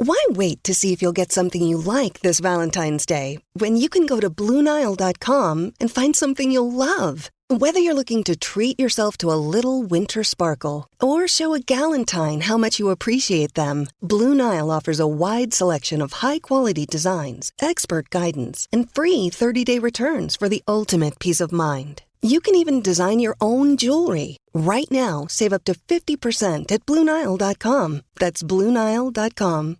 Why wait to see if you'll get something you like this Valentine's Day when you can go to BlueNile.com and find something you'll love? Whether you're looking to treat yourself to a little winter sparkle or show a galentine how much you appreciate them, Blue Nile offers a wide selection of high-quality designs, expert guidance, and free 30-day returns for the ultimate peace of mind. You can even design your own jewelry. Right now, save up to 50% at BlueNile.com. That's BlueNile.com.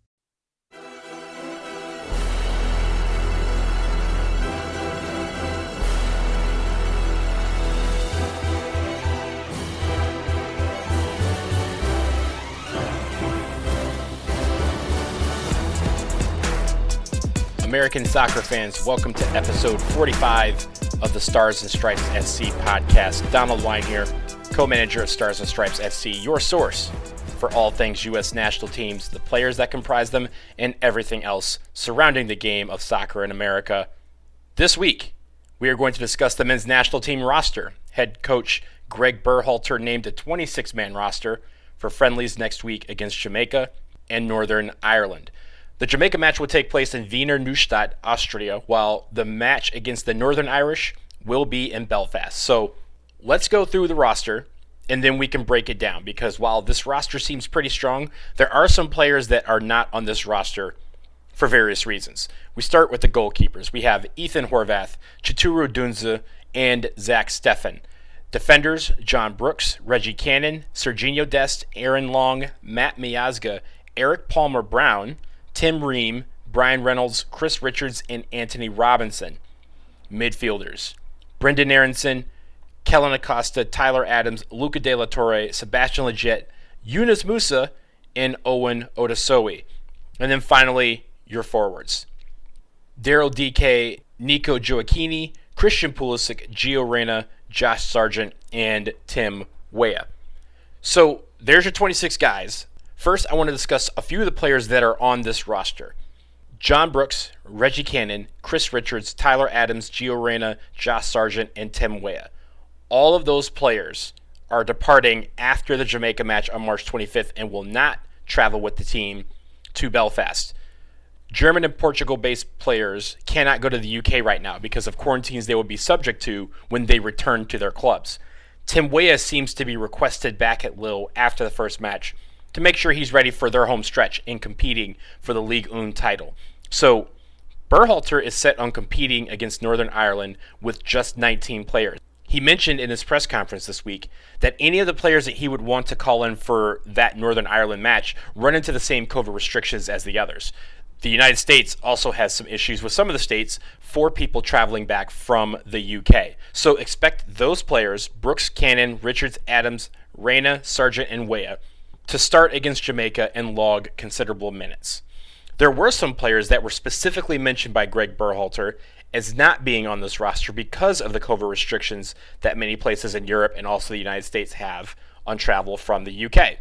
American soccer fans, welcome to episode 45 of the Stars and Stripes SC podcast. Donald Wine here, co-manager of Stars and Stripes SC, your source for all things U.S. national teams, the players that comprise them, and everything else surrounding the game of soccer in America. This week, we are going to discuss the men's national team roster. Head coach Gregg Berhalter named a 26-man roster for friendlies next week against Jamaica and Northern Ireland. The Jamaica match will take place in Wiener Neustadt, Austria, while the match against the Northern Irish will be in Belfast. So let's go through the roster, and then we can break it down, because while this roster seems pretty strong, there are some players that are not on this roster for various reasons. We start with the goalkeepers. We have Ethan Horvath, Chituru Dunze, and Zach Steffen. Defenders, John Brooks, Reggie Cannon, Serginho Dest, Aaron Long, Matt Miazga, Eric Palmer-Brown, Tim Ream, Brian Reynolds, Chris Richards, and Anthony Robinson. Midfielders, Brendan Aronson, Kellen Acosta, Tyler Adams, Luca De La Torre, Sebastian Lletget, Yunus Musah, and Owen Otasowie. And then finally, your forwards. Daryl DK, Nico Gioacchini, Christian Pulisic, Gio Reyna, Josh Sargent, and Tim Weah. So there's your 26 guys. First, I want to discuss a few of the players that are on this roster. John Brooks, Reggie Cannon, Chris Richards, Tyler Adams, Gio Reyna, Josh Sargent, and Tim Weah. All of those players are departing after the Jamaica match on March 25th and will not travel with the team to Belfast. German and Portugal-based players cannot go to the UK right now because of quarantines they will be subject to when they return to their clubs. Tim Weah seems to be requested back at Lille after the first match to make sure he's ready for their home stretch in competing for the Ligue 1 title. So Berhalter is set on competing against Northern Ireland with just 19 players. He mentioned in his press conference this week that any of the players that he would want to call in for that Northern Ireland match run into the same COVID restrictions as the others. The United States also has some issues with some of the states for people traveling back from the UK. So expect those players, Brooks, Cannon, Richards, Adams, Reyna, Sargent, and Weah, to start against Jamaica and log considerable minutes. There were some players that were specifically mentioned by Gregg Berhalter as not being on this roster because of the COVID restrictions that many places in Europe and also the United States have on travel from the UK.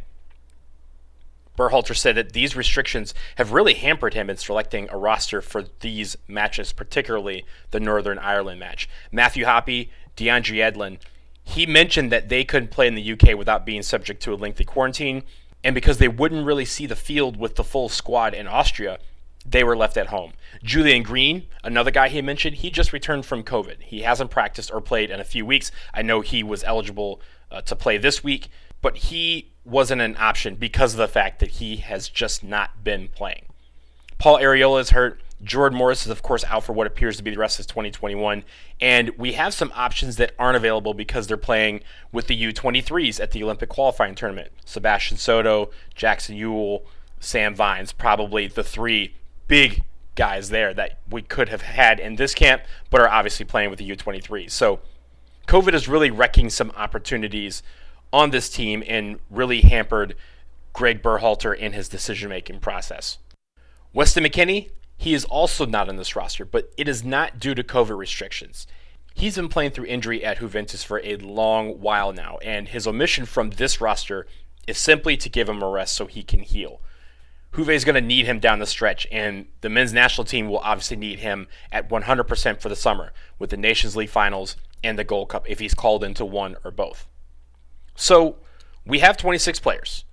Berhalter said that these restrictions have really hampered him in selecting a roster for these matches, particularly the Northern Ireland match. Matthew Hoppe, DeAndre Edlin, he mentioned that they couldn't play in the UK without being subject to a lengthy quarantine, and because they wouldn't really see the field with the full squad in Austria, they were left at home. Julian Green, another guy he mentioned, he just returned from COVID. He hasn't practiced or played in a few weeks. I know he was eligible to play this week, but he wasn't an option because of the fact that he has just not been playing. Paul Arriola is hurt. Jordan Morris is, of course, out for what appears to be the rest of 2021. And we have some options that aren't available because they're playing with the U23s at the Olympic qualifying tournament. Sebastian Soto, Jackson Ewell, Sam Vines, probably the three big guys there that we could have had in this camp, but are obviously playing with the U23s. So COVID is really wrecking some opportunities on this team and really hampered Gregg Berhalter in his decision-making process. Weston McKennie, he is also not on this roster, but it is not due to COVID restrictions. He's been playing through injury at Juventus for a long while now, and his omission from this roster is simply to give him a rest so he can heal. Juve is going to need him down the stretch, and the men's national team will obviously need him at 100% for the summer with the Nations League finals and the Gold Cup if he's called into one or both. So we have 26 players.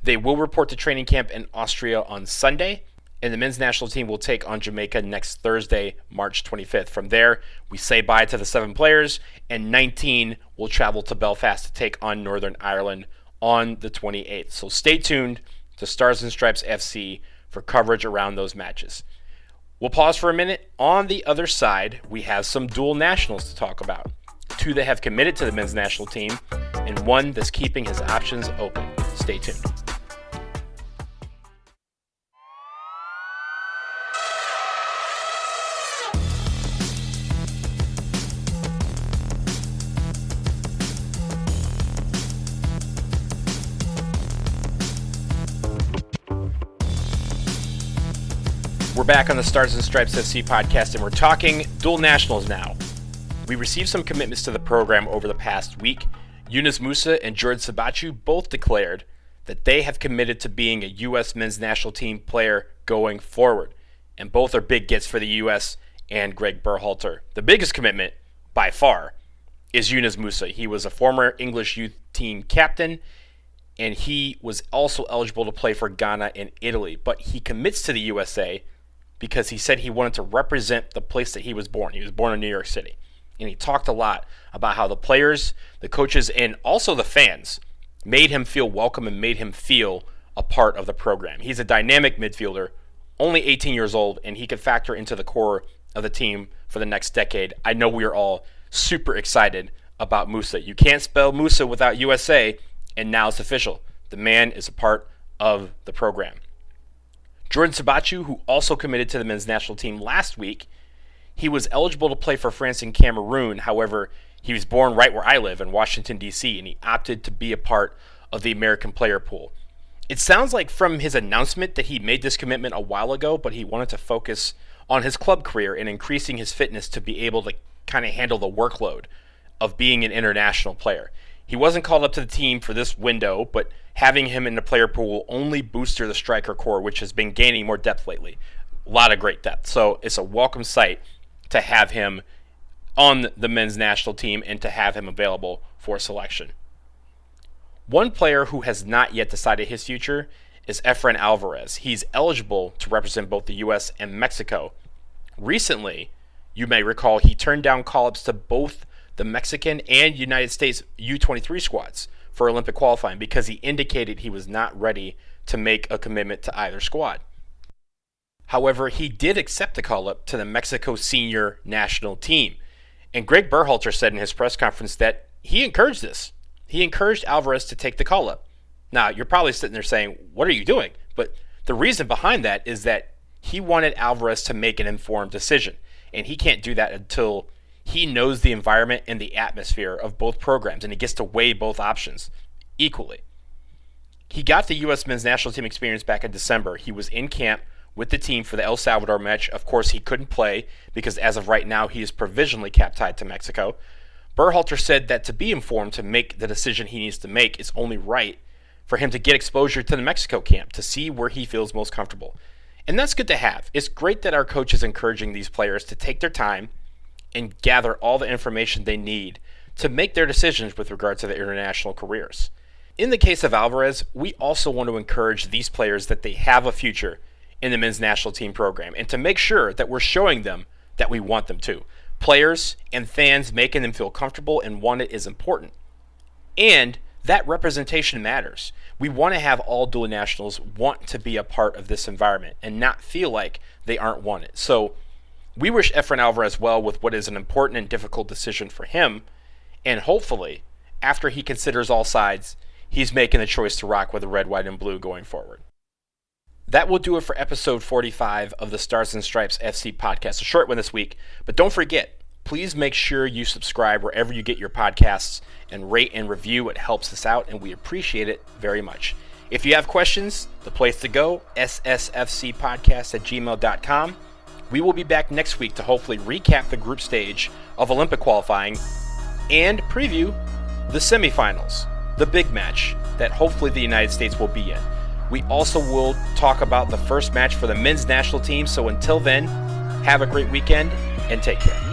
They will report to training camp in Austria on Sunday. and the men's national team will take on Jamaica next Thursday, March 25th. From there, we say bye to the 7 players, and 19 will travel to Belfast to take on Northern Ireland on the 28th. So stay tuned to Stars and Stripes FC for coverage around those matches. We'll pause for a minute. On the other side, we have some dual nationals to talk about. 2 that have committed to the men's national team, and 1 that's keeping his options open. Stay tuned. We're back on the Stars and Stripes FC podcast, and we're talking dual nationals now. We received some commitments to the program over the past week. Yunus, Musah, and Siebatcheu both declared that they have committed to being a U.S. men's national team player going forward. And both are big gets for the U.S. and Gregg Berhalter. The biggest commitment, by far, is Yunus Musah. He was a former English youth team captain, and he was also eligible to play for Ghana and Italy. But he commits to the USA because he said he wanted to represent the place that he was born. He was born in New York City. And he talked a lot about how the players, the coaches, and also the fans made him feel welcome and made him feel a part of the program. He's a dynamic midfielder, only 18 years old, and he could factor into the core of the team for the next decade. I know we are all super excited about Musah. You can't spell Musah without USA, and now it's official. The man is a part of the program. Siebatcheu, who also committed to the men's national team last week, he was eligible to play for France and Cameroon. However, he was born right where I live in Washington, D.C., and he opted to be a part of the American player pool. It sounds like from his announcement that he made this commitment a while ago, but he wanted to focus on his club career and increasing his fitness to be able to kind of handle the workload of being an international player. He wasn't called up to the team for this window, but having him in the player pool will only booster the striker core, which has been gaining more depth lately. A lot of great depth. So it's a welcome sight to have him on the men's national team and to have him available for selection. One player who has not yet decided his future is Efrain Alvarez. He's eligible to represent both the U.S. and Mexico. Recently, you may recall he turned down call-ups to both the Mexican and United States U23 squads for Olympic qualifying because he indicated he was not ready to make a commitment to either squad. However, he did accept the call-up to the Mexico senior national team. And Gregg Berhalter said in his press conference that he encouraged this. He encouraged Alvarez to take the call-up. Now, you're probably sitting there saying, what are you doing? But the reason behind that is that he wanted Alvarez to make an informed decision. And he can't do that until he knows the environment and the atmosphere of both programs, and he gets to weigh both options equally. He got the U.S. men's national team experience back in December. He was in camp with the team for the El Salvador match. Of course, he couldn't play because as of right now, he is provisionally cap-tied to Mexico. Berhalter said that to be informed, to make the decision he needs to make, it's only right for him to get exposure to the Mexico camp to see where he feels most comfortable. And that's good to have. It's great that our coach is encouraging these players to take their time and gather all the information they need to make their decisions with regard to their international careers. In the case of Alvarez, we also want to encourage these players that they have a future in the men's national team program and to make sure that we're showing them that we want them to. Players and fans making them feel comfortable and want it is important. And that representation matters. We want to have all dual nationals want to be a part of this environment and not feel like they aren't wanted. So we wish Efrain Alvarez well with what is an important and difficult decision for him, and hopefully, after he considers all sides, he's making the choice to rock with the red, white, and blue going forward. That will do it for episode 45 of the Stars and Stripes FC podcast. A short one this week, but don't forget, please make sure you subscribe wherever you get your podcasts and rate and review. It helps us out, and we appreciate it very much. If you have questions, the place to go, ssfcpodcast@gmail.com. We will be back next week to hopefully recap the group stage of Olympic qualifying and preview the semifinals, the big match that hopefully the United States will be in. We also will talk about the first match for the men's national team. So until then, have a great weekend and take care.